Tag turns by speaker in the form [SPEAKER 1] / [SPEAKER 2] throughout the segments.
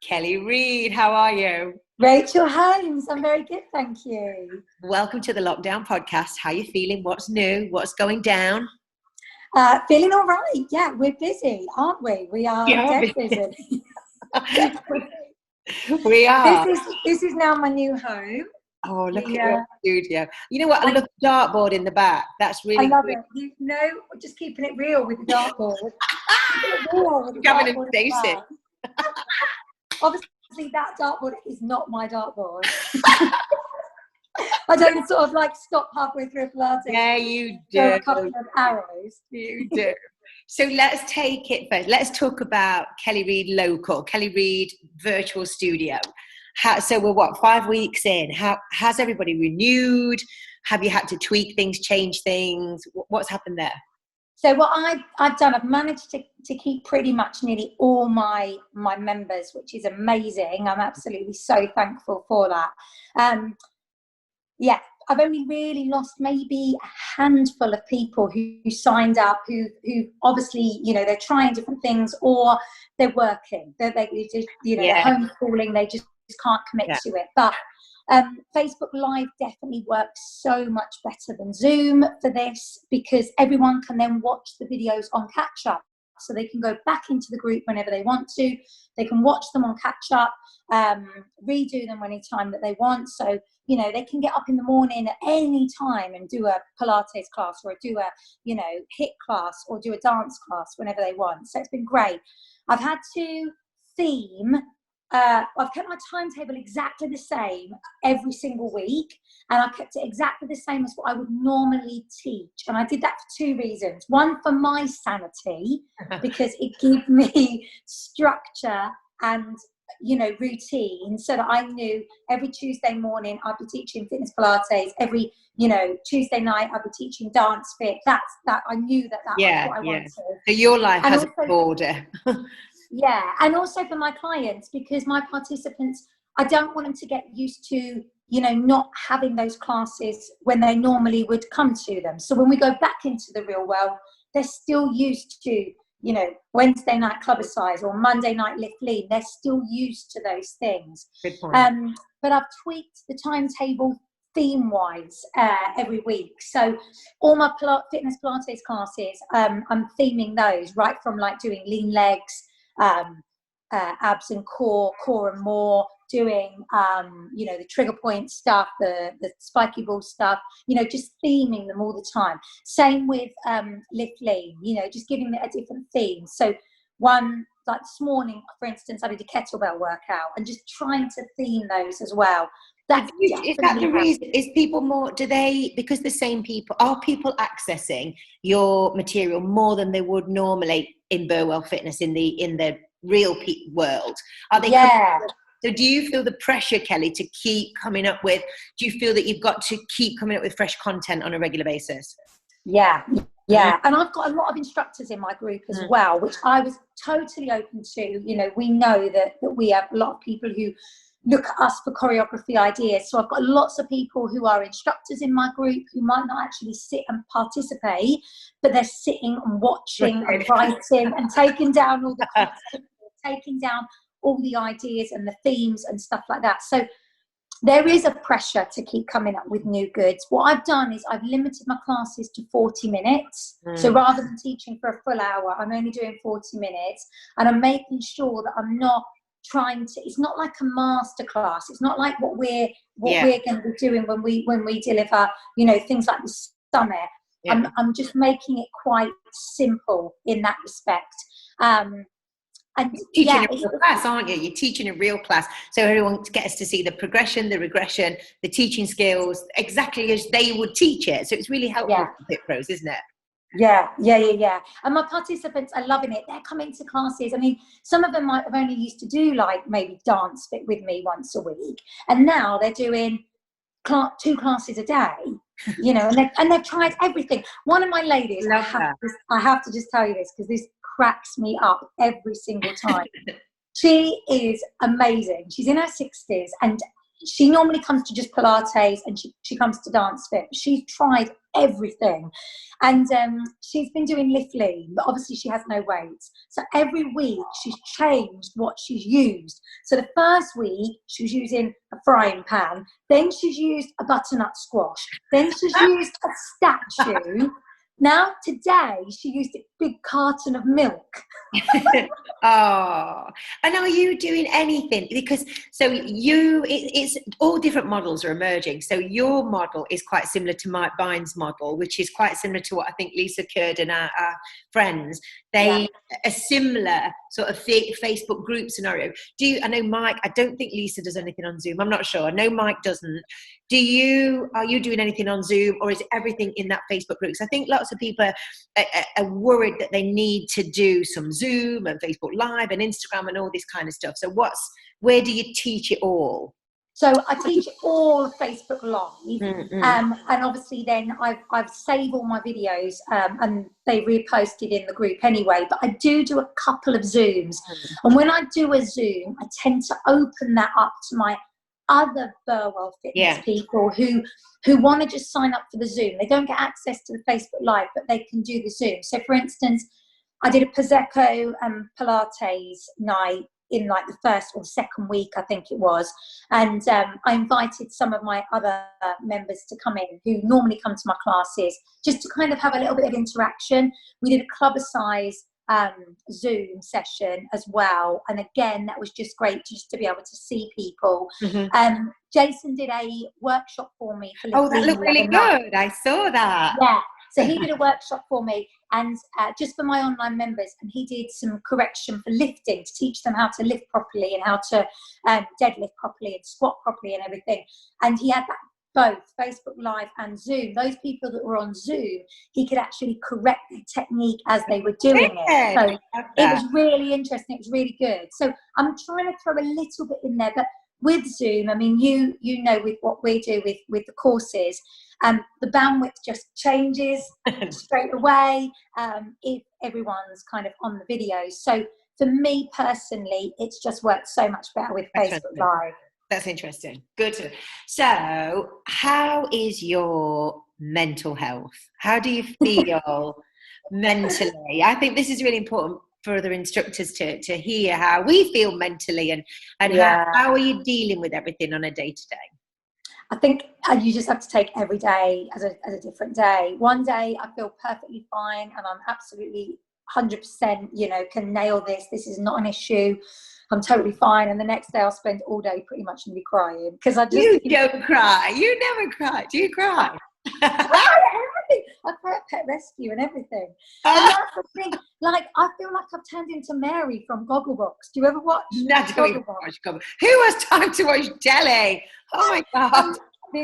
[SPEAKER 1] Kelly Reid, how are you?
[SPEAKER 2] Rachel Holmes, I'm very good, thank you.
[SPEAKER 1] Welcome to the Lockdown Podcast. How are you feeling? What's new? What's going down?
[SPEAKER 2] Feeling all right. Yeah, we're busy, aren't we? We are dead busy.
[SPEAKER 1] We are.
[SPEAKER 2] This is now my new home.
[SPEAKER 1] Oh, look at your studio. You know what? I love the dartboard in the back. That's really
[SPEAKER 2] I love
[SPEAKER 1] good.
[SPEAKER 2] it. You know, just keeping it real with the dartboard.
[SPEAKER 1] Gavin and Stacey.
[SPEAKER 2] Obviously, that dartboard is not my dartboard. I don't sort of like stop halfway through a Pilates.
[SPEAKER 1] Yeah, you do.
[SPEAKER 2] A couple of arrows.
[SPEAKER 1] You do. So let's take it first. Let's talk about Kelly Reid Local, Kelly Reid Virtual Studio. So we're 5 weeks in? Has everybody renewed? Have you had to tweak things, change things? What's happened there?
[SPEAKER 2] So what I've done, I've managed to keep pretty much nearly all my members, which is amazing. I'm absolutely so thankful for that. Yeah, I've only really lost maybe a handful of people who signed up, who obviously, you know, they're trying different things or they're working. They're just, you know, they're homeschooling. They just can't commit to it. But Facebook Live definitely works so much better than Zoom for this, because everyone can then watch the videos on catch up. So they can go back into the group whenever they want to. They can watch them on catch up, redo them any time that they want. So, you know, they can get up in the morning at any time and do a Pilates class or do a, you know, HIIT class or do a dance class whenever they want. So it's been great. I've had to theme. I've kept my timetable exactly the same every single week, and I kept it exactly the same as what I would normally teach. And I did that for two reasons. One, for my sanity, because it gave me structure and, you know, routine, so that I knew every Tuesday morning I'd be teaching fitness Pilates. Every, you know, Tuesday night I'd be teaching dance fit. That I knew that was what I wanted. So
[SPEAKER 1] your life has a border.
[SPEAKER 2] Yeah, and also for my clients, because my participants, I don't want them to get used to, you know, not having those classes when they normally would come to them. So when we go back into the real world, they're still used to, you know, Wednesday night clubbercise or Monday night lift lean. They're still used to those things.
[SPEAKER 1] Good point.
[SPEAKER 2] But I've tweaked the timetable theme-wise every week. So all my fitness Pilates classes, I'm theming those, right from like doing lean legs, abs and core and more, doing you know, the trigger point stuff, the spiky ball stuff, you know, just theming them all the time. Same with lift lean, you know, just giving it a different theme. So one, like this morning, for instance, I did a kettlebell workout and just trying to theme those as well.
[SPEAKER 1] Is that the reason? Is people more, because the same people, are people accessing your material more than they would normally in Burwell Fitness, in the real world? Are they? So do you feel the pressure, Kelly, to keep coming up with, do you feel that you've got to keep coming up with fresh content on a regular basis?
[SPEAKER 2] Yeah. And I've got a lot of instructors in my group as well, which I was totally open to. You know, we know that we have a lot of people who look at us for choreography ideas. So I've got lots of people who are instructors in my group who might not actually sit and participate, but they're sitting and watching and writing and taking down all the content, taking down all the ideas and the themes and stuff like that. So there is a pressure to keep coming up with new goods. What I've done is I've limited my classes to 40 minutes. So rather than teaching for a full hour, I'm only doing 40 minutes, and I'm making sure that I'm not trying to, it's not like a master class. It's not like what we're going to be doing when we deliver, you know, things like the summit. I'm just making it quite simple in that respect. And
[SPEAKER 1] you're teaching a real class, aren't you? You're teaching a real class, so everyone gets to see the progression, the regression, the teaching skills exactly as they would teach it. So it's really helpful for Fit Pros, isn't it?
[SPEAKER 2] Yeah. And my participants are loving it. They're coming to classes. I mean, some of them might have only used to do like maybe dance fit with me once a week, and now they're doing 2 classes a day. You know, and they've tried everything. One of my ladies, I have to just tell you this because this cracks me up every single time. She is amazing. She's in her 60s, and she normally comes to just Pilates, and she comes to Dance Fit. She's tried everything, and she's been doing lift lean, but obviously she has no weights. So every week she's changed what she's used. So the first week she was using a frying pan, then she's used a butternut squash, then she's used a statue. Now today she used a big carton of milk.
[SPEAKER 1] Oh, and are you doing anything? Because it's all different models are emerging. So your model is quite similar to Mike Bynes' model, which is quite similar to what I think Lisa Curd and our friends, they a similar sort of Facebook group scenario. I know Mike, I don't think Lisa does anything on Zoom. I'm not sure. I know Mike doesn't. Are you doing anything on Zoom, or is everything in that Facebook group? Because I think lots of people are worried that they need to do some Zoom and Facebook Live and Instagram and all this kind of stuff. So where do you teach it all?
[SPEAKER 2] So I teach all Facebook Live, and obviously then I've saved all my videos, and they reposted in the group anyway. But I do a couple of Zooms, and when I do a Zoom, I tend to open that up to my other Burwell Fitness people who want to just sign up for the Zoom. They don't get access to the Facebook Live, but they can do the Zoom. So for instance, I did a Prosecco and Pilates night in like the first or second week, I think it was. And I invited some of my other members to come in who normally come to my classes, just to kind of have a little bit of interaction. We did a club-a-size Zoom session as well, and again that was just great just to be able to see people. Jason did a workshop for me for
[SPEAKER 1] that looked really good. I saw that.
[SPEAKER 2] So he did a workshop for me, and just for my online members, and he did some correction for lifting to teach them how to lift properly and how to deadlift properly and squat properly and everything. And he had that both Facebook Live and Zoom. Those people that were on Zoom, he could actually correct their technique as they were doing it. So it was really interesting. It was really good. So I'm trying to throw a little bit in there, but with Zoom, I mean, you know, with what we do with the courses, the bandwidth just changes straight away if everyone's kind of on the videos. So for me personally, it's just worked so much better with Facebook Live.
[SPEAKER 1] That's interesting. Good. So how is your mental health? How do you feel mentally? I think this is really important for other instructors to hear how we feel mentally, and how are you dealing with everything on a day-to-day?
[SPEAKER 2] I think you just have to take every day as a different day. One day I feel perfectly fine and I'm absolutely 100%, can nail this. This is not an issue. I'm totally fine. And the next day I'll spend all day pretty much nearly crying because I just...
[SPEAKER 1] You don't cry. You never cry. Do you cry?
[SPEAKER 2] I cry at Pet Rescue and everything. And that's the thing. Like, I feel like I've turned into Mary from Gogglebox. Do you ever watch Gogglebox?
[SPEAKER 1] Who has time to watch telly? Oh my God.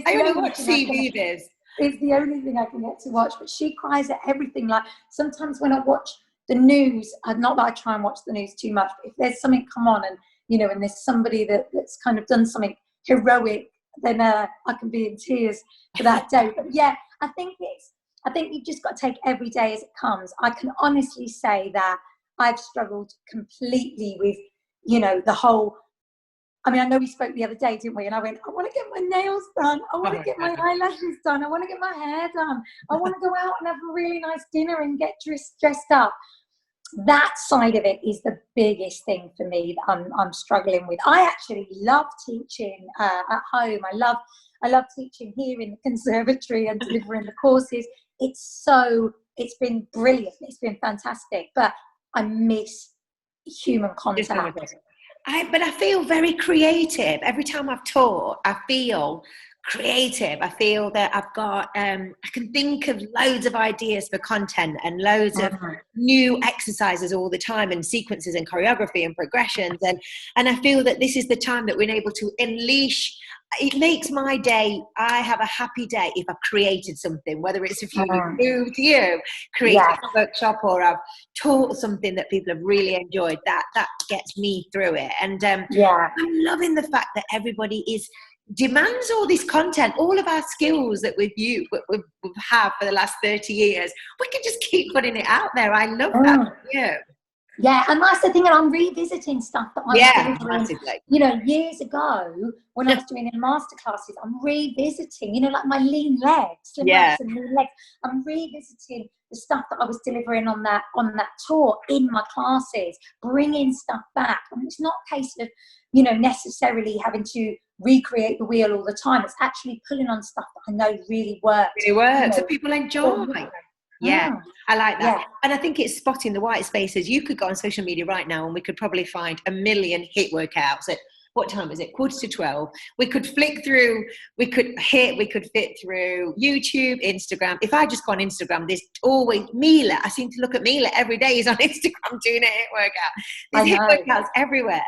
[SPEAKER 1] I only watch TV vids.
[SPEAKER 2] It's the only thing I can get to watch. But she cries at everything. Like, sometimes when I watch the news, not that I try and watch the news too much, but if there's something come on and, and there's somebody that's kind of done something heroic, then I can be in tears for that day. But yeah, I think you've just got to take every day as it comes. I can honestly say that I've struggled completely with, the whole, I know we spoke the other day, didn't we? And I went, I want to get my nails done. I want to get my eyelashes done. I want to get my hair done. I want to go out and have a really nice dinner and get dressed up. That side of it is the biggest thing for me that I'm struggling with. I actually love teaching at home. I love teaching here in the conservatory and delivering the courses. It's been brilliant. It's been fantastic. But I miss human contact.
[SPEAKER 1] But I feel very creative. Every time I've taught, I feel creative. I feel that I've got, I can think of loads of ideas for content and loads of new exercises all the time, and sequences and choreography and progressions. And I feel that this is the time that we're able to unleash. It makes my day, I have a happy day if I've created something, whether it's if you moved you, created a workshop, or I've taught something that people have really enjoyed. That gets me through it. And I'm loving the fact that everybody demands all this content, all of our skills that we've had for the last 30 years. We can just keep putting it out there. I love that. Yeah.
[SPEAKER 2] Yeah, and that's the thing, and I'm revisiting stuff that I was delivering, you know, years ago when I was doing in masterclasses. I'm revisiting, you know, like my lean legs, slim legs and lean legs. I'm revisiting the stuff that I was delivering on that tour in my classes, bringing stuff back. And it's not a case of, you know, necessarily having to recreate the wheel all the time. It's actually pulling on stuff that I know really works.
[SPEAKER 1] Really works,
[SPEAKER 2] you know,
[SPEAKER 1] so people enjoy. Yeah, I like that. Yeah. And I think it's spotting the white spaces. You could go on social media right now and we could probably find 1 million hit workouts at, what time is it? 11:45. We could flick through, we could fit through YouTube, Instagram. If I just go on Instagram, there's always Mila. I seem to look at Mila every day. He's on Instagram doing a hit workout. There's hit workouts everywhere.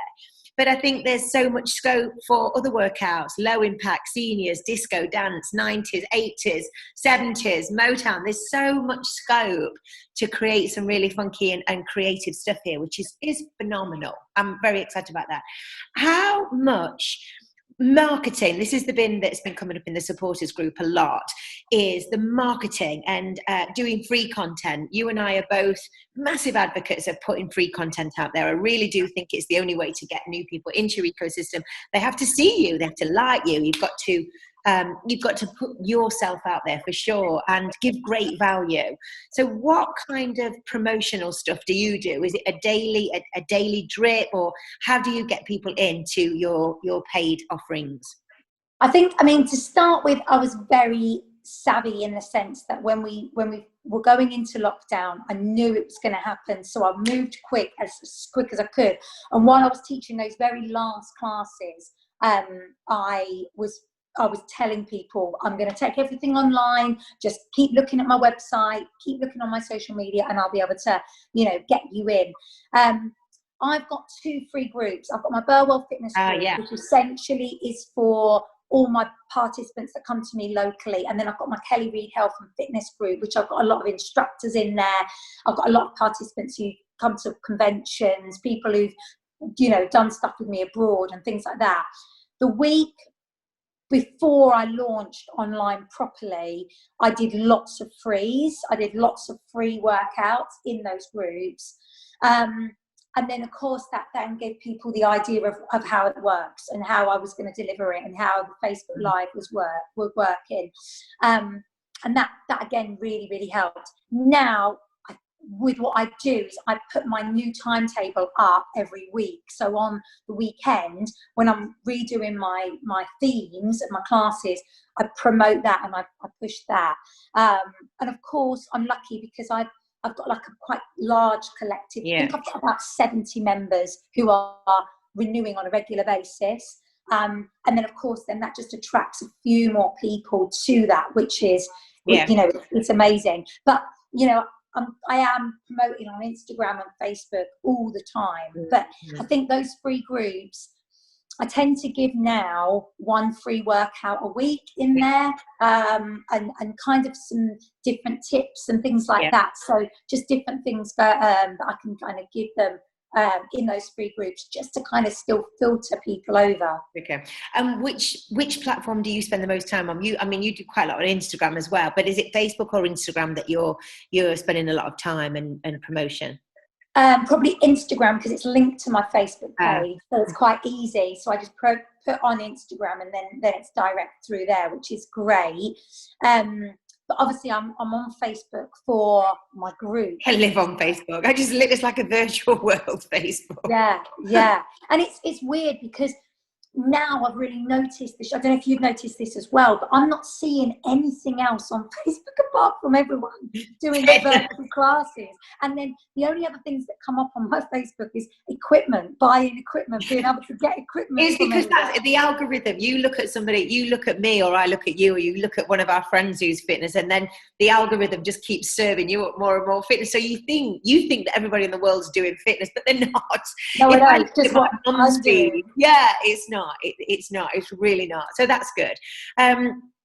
[SPEAKER 1] But I think there's so much scope for other workouts, low impact, seniors, disco, dance, 90s, 80s, 70s, Motown. There's so much scope to create some really funky and creative stuff here, which is phenomenal. I'm very excited about that. How much marketing, this is the bin that's been coming up in the supporters group a lot, is the marketing and doing free content. You and I are both massive advocates of putting free content out there. I really do think it's the only way to get new people into your ecosystem. They have to see you, they have to like you. You've got to put yourself out there for sure and give great value. So what kind of promotional stuff do you do? Is it a daily drip, or how do you get people into your paid offerings?
[SPEAKER 2] I mean, to start with, I was very savvy in the sense that when we were going into lockdown, I knew it was going to happen. So I moved as quick as I could. And while I was teaching those very last classes, I was telling people, I'm going to take everything online, just keep looking at my website, keep looking on my social media, and I'll be able to, you know, get you in. I've got 2 free groups. I've got my Burwell Fitness group, which essentially is for all my participants that come to me locally. And then I've got my Kelly Reid Health and Fitness group, which I've got a lot of instructors in there. I've got a lot of participants who come to conventions, people who've, you know, done stuff with me abroad and things like that. The week before I launched online properly, I did lots of frees. I did lots of free workouts in those groups. And then, of course, that then gave people the idea of how it works and how I was going to deliver it and how the Facebook Live was working. And that again, really, really helped. Now, with what I do is I put my new timetable up every week. So on the weekend, when I'm redoing my themes and my classes, I promote that and I push that. And of course, I'm lucky because I've got like a quite large collective. I think I've got about 70 members who are renewing on a regular basis. And then, of course, then that just attracts a few more people to that, which is, you know, it's amazing. But, you know, I am promoting on Instagram and Facebook all the time. But I think those free groups, I tend to give now 1 free workout a week in there, and kind of some different tips and things like that. So just different things that I can kind of give them in those free groups, just to kind of still filter people over.
[SPEAKER 1] Okay. And which platform do you spend the most time on? I mean, you do quite a lot on Instagram as well, but is it Facebook or Instagram that you're spending a lot of time and promotion?
[SPEAKER 2] Probably Instagram, because it's linked to my Facebook page, so it's quite easy. So I just put on Instagram, and then it's direct through there, which is great. But obviously, I'm on Facebook for my group.
[SPEAKER 1] I live on Facebook. I just live. It's like a virtual world, Facebook.
[SPEAKER 2] Yeah, and it's weird because now I've really noticed this. I don't know if you've noticed this as well, but I'm not seeing anything else on Facebook apart from everyone doing their virtual classes. And then the only other things that come up on my Facebook is equipment, buying equipment, being able to get equipment.
[SPEAKER 1] It's because that's the algorithm. You look at somebody, you look at me, or I look at you, or you look at one of our friends who's fitness, and then the algorithm just keeps serving you up more and more fitness. So you think that everybody in the world's doing fitness, but they're not.
[SPEAKER 2] No, I know. Just what I'm doing.
[SPEAKER 1] Yeah, it's not. It's not. It's really not. So that's good.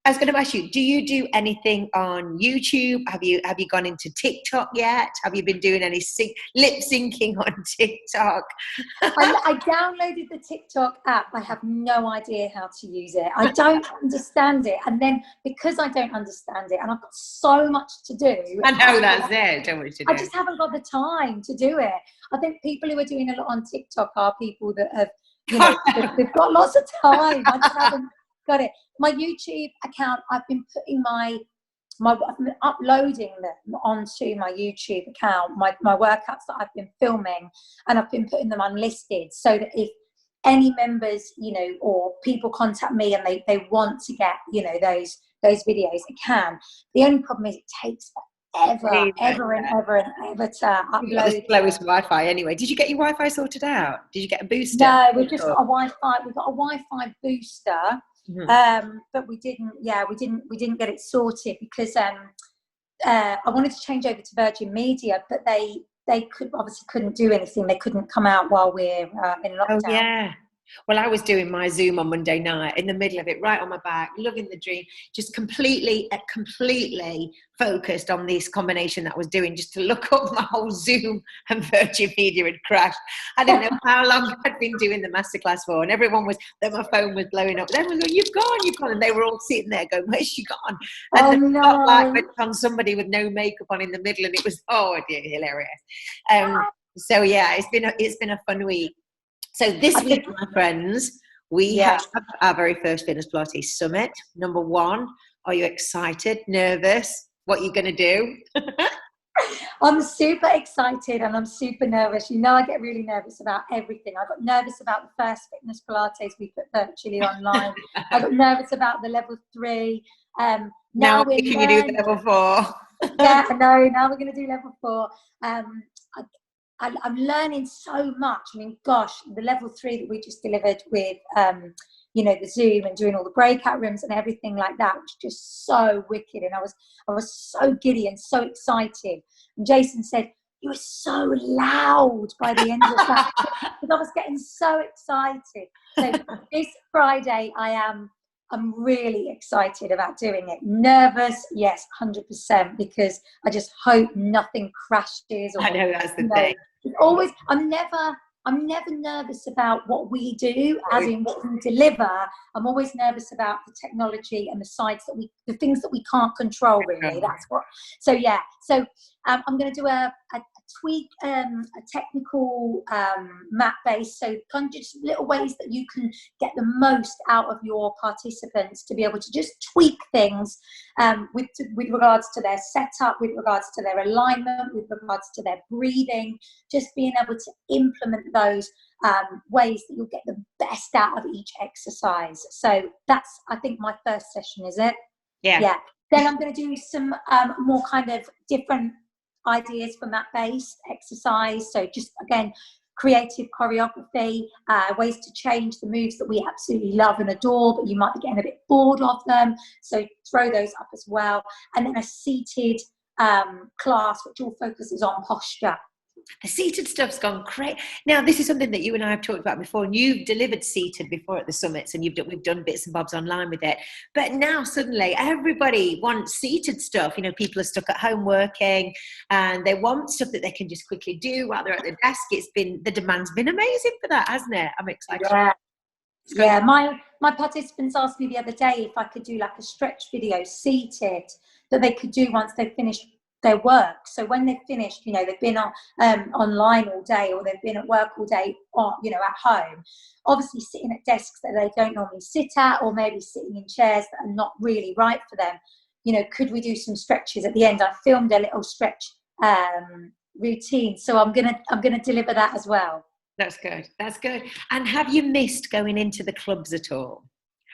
[SPEAKER 1] I was going to ask you, do you do anything on YouTube? Have you gone into TikTok yet? Have you been doing any lip syncing on TikTok?
[SPEAKER 2] I downloaded the TikTok app. I have no idea how to use it. I don't understand it. And then because I don't understand it and I've got so much to do.
[SPEAKER 1] I know that's it. Don't want to do.
[SPEAKER 2] I just haven't got the time to do it. I think people who are doing a lot on TikTok are people that have, they've got lots of time. I just haven't got it. My YouTube account, I've been putting I've been uploading them onto my YouTube account, my workouts that I've been filming, and I've been putting them unlisted so that if any members, or people contact me and they want to get, those videos, they can. The only problem is it takes ever and ever to upload.
[SPEAKER 1] The slowest Wi-Fi anyway. Did you get your Wi-Fi sorted out? Did you get a booster?
[SPEAKER 2] No, we've just got a Wi-Fi. We've got a Wi-Fi booster, but we didn't get it sorted because I wanted to change over to Virgin Media, but they couldn't do anything. They couldn't come out while we're in lockdown.
[SPEAKER 1] Oh yeah. Well, I was doing my Zoom on Monday night in the middle of it, right on my back, loving the dream, just completely focused on this combination that I was doing, just to look up my whole Zoom and Virgin Media had crashed. I didn't know how long I'd been doing the masterclass for, and my phone was blowing up. Everyone was going, you've gone. And they were all sitting there going, where's she gone? And the spotlight went on somebody with no makeup on in the middle, and it was, oh dear, hilarious. So yeah, it's been a fun week. So this week, my friends, we have our very first Fitness Pilates Summit. Number 1, are you excited, nervous? What are you going to do?
[SPEAKER 2] I'm super excited and I'm super nervous. I get really nervous about everything. I got nervous about the first Fitness Pilates we put virtually online. I got nervous about the level 3. Now
[SPEAKER 1] can you do the level 4?
[SPEAKER 2] Yeah, I know. Now we're going to do level 4. I'm learning so much. I mean, gosh, the level 3 that we just delivered with, the Zoom and doing all the breakout rooms and everything like that was just so wicked. And I was so giddy and so excited. And Jason said, you were so loud by the end of that because I was getting so excited. So this Friday, I'm really excited about doing it. Nervous, yes, 100%, because I just hope nothing crashes.
[SPEAKER 1] I know that's the thing.
[SPEAKER 2] I'm never nervous about what we do, as in what we deliver. I'm always nervous about the technology and the things that we can't control. Really, that's what. So yeah, I'm going to do a tweak, a technical map base, so kind of just little ways that you can get the most out of your participants to be able to just tweak things with regards to their setup, with regards to their alignment, with regards to their breathing, just being able to implement those ways that you'll get the best out of each exercise. So that's, I think, my first session, is it? Yeah. Then I'm going to do some more kind of different ideas from that based exercise. So just, again, creative choreography, ways to change the moves that we absolutely love and adore, but you might be getting a bit bored of them. So throw those up as well. And then a seated class, which all focuses on posture.
[SPEAKER 1] The seated stuff's gone crazy. Now, this is something that you and I have talked about before, and you've delivered seated before at the summits, and we've done bits and bobs online with it. But now suddenly everybody wants seated stuff. People are stuck at home working, and they want stuff that they can just quickly do while they're at the desk. The demand's been amazing for that, hasn't it? I'm excited.
[SPEAKER 2] Yeah. My participants asked me the other day if I could do like a stretch video seated that they could do once they've finished their work. So when they've finished, they've been online all day, or they've been at work all day, or at home, obviously sitting at desks that they don't normally sit at, or maybe sitting in chairs that are not really right for them. Could we do some stretches at the end? I filmed a little stretch routine, so I'm gonna deliver that as well.
[SPEAKER 1] That's good. And have you missed going into the clubs at all?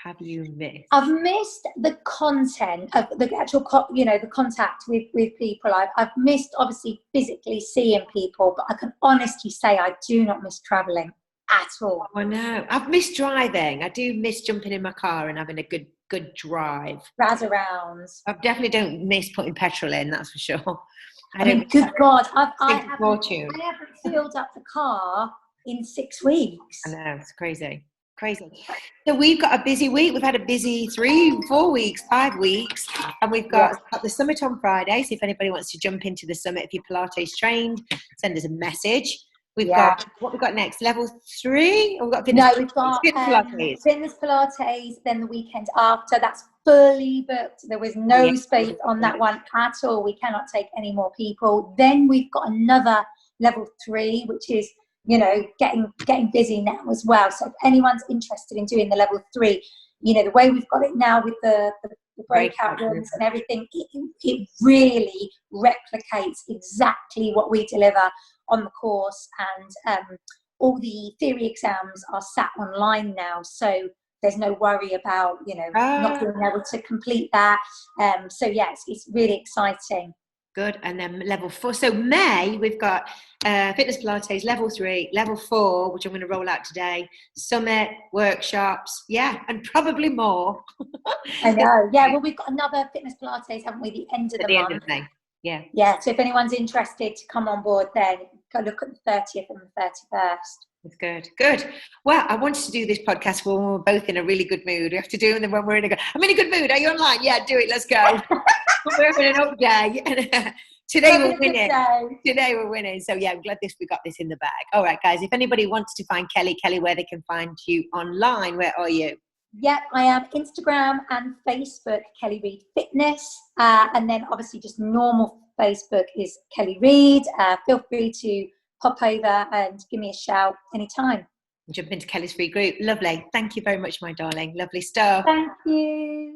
[SPEAKER 1] Have you missed?
[SPEAKER 2] I've missed the content of the actual, the contact with people. I've missed, obviously, physically seeing people, but I can honestly say I do not miss travelling at all.
[SPEAKER 1] Oh, no. I've missed driving. I do miss jumping in my car and having a good drive.
[SPEAKER 2] Razz around.
[SPEAKER 1] I definitely don't miss putting petrol in, that's for sure.
[SPEAKER 2] I mean, good God, I haven't filled up the car in 6 weeks.
[SPEAKER 1] I know, it's crazy. Crazy. So we've got a busy week. We've had a busy 3, 4 weeks, 5 weeks, and we've got the summit on Friday. So if anybody wants to jump into the summit, if you're Pilates trained, send us a message. We've got what we've got next. Level 3. Or we've got fitness.
[SPEAKER 2] No, we've got fitness Pilates. Then the weekend after, that's fully booked. There was no space on that one at all. We cannot take any more people. Then we've got another level 3, which is, you know, getting busy now as well. So if anyone's interested in doing the level 3, you know, the way we've got it now with the breakout rooms and everything, it really replicates exactly what we deliver on the course. And all the theory exams are sat online now, so there's no worry about, you know, not being able to complete that. So yes, it's really exciting.
[SPEAKER 1] Good. And then level 4. So May, we've got fitness Pilates, level 3, level 4, which I'm going to roll out today, summit, workshops, and probably more.
[SPEAKER 2] I know. Yeah, well, we've got another fitness Pilates, haven't we, the end of the month.
[SPEAKER 1] End of May.
[SPEAKER 2] Yeah, so if anyone's interested to come on board, then go look at the 30th and the 31st.
[SPEAKER 1] That's good. Well, I wanted to do this podcast when we're both in a really good mood. We have to do it when we're I'm in a good mood. Are you online? Yeah, do it. Let's go. We're having an up day. Today we're winning. Today we're winning. So I'm glad we got this in the bag. All right, guys. If anybody wants to find Kelly, where they can find you online, where are you?
[SPEAKER 2] Yep, I am Instagram and Facebook, Kelly Reid Fitness. And then obviously just normal Facebook is Kelly Reid. Feel free to pop over and give me a shout anytime.
[SPEAKER 1] Jump into Kelly's free group. Lovely. Thank you very much, my darling. Lovely stuff.
[SPEAKER 2] Thank you.